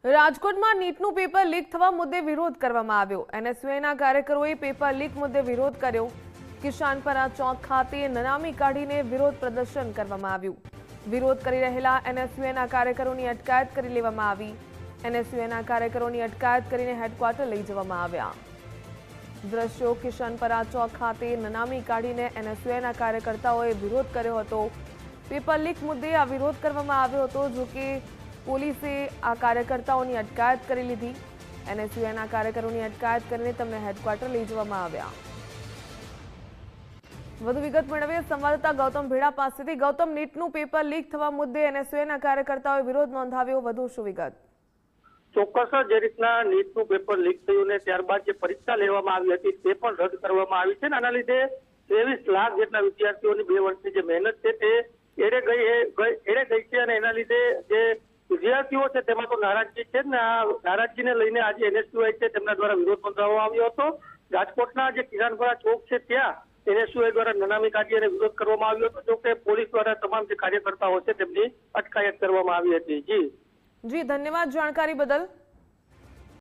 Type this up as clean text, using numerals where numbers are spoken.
રાજકોટમાં નીટનું paper leak થવા મુદ્દે વિરોધ કરવામાં આવ્યો। એનએસયુઆઈના કાર્યકરોએ પેપર લીક મુદ્દે વિરોધ કર્યો। કિસાનપરા ચોક ખાતે નનામી કાઢીને વિરોધ પ્રદર્શન કરવામાં આવ્યું। વિરોધ કરી રહેલા એનએસયુઆઈના કાર્યકરોની અટકાયત કરી લેવામાં આવી। એનએસયુઆઈના કાર્યકરોની અટકાયત કરીને હેડક્વાર્ટર લઈ જવામાં આવ્યા। દ્રશ્યો કિસાનપરા ચોક ખાતે નનામી કાઢીને એનએસયુઆઈના કાર્યકર્તાઓએ વિરોધ કર્યો હતો। પેપર લીક મુદ્દે આ વિરોધ કરવામાં આવ્યો હતો, જો કે પોલીસે આ કાર્યકર્તાઓની અટકાયત કરી લીધી। એનએસયુઆઈના કાર્યકરોની અટકાયત કરીને તેમને હેડક્વાર્ટર લઈ જવામાં આવ્યા। વધુ વિગત મેળવીએ સંવાદદાતા ગૌતમ ભેડા પાસેથી। ગૌતમ, નીટનું પેપર લીક થવા મુદ્દે એનએસયુઆઈના કાર્યકર્તાઓએ વિરોધ નોંધાવ્યો, વધુ શું વિગત? ચોક્કસ જે રીતના નીટનું પેપર લીક થયું ને ત્યારબાદ જે પરીક્ષા લેવામાં આવી હતી તે પણ રદ કરવામાં આવી છે। આના લીધે 23 લાખ જેટલા વિદ્યાર્થીઓની 2 વર્ષની જે મહેનત છે તે એડે ગઈ છે અને એના લીધે જે વિદ્યાર્થીઓ છે તેમાં તો નારાજગી છે ને આ નારાજગીને લઈને આજે એનએસયુઆઈ છે તેમના દ્વારા વિરોધ નોંધાવવામાં આવ્યો હતો। રાજકોટના જે કિસાનપરા ચોક છે ત્યાં એનએસયુઆઈ દ્વારા નનામી કાઢી અને વિરોધ કરવામાં આવ્યો હતો, જોકે પોલીસ દ્વારા તમામ જે કાર્યકર્તાઓ છે તેમની અટકાયત કરવામાં આવી હતી। જી ધન્યવાદ જાણકારી બદલ।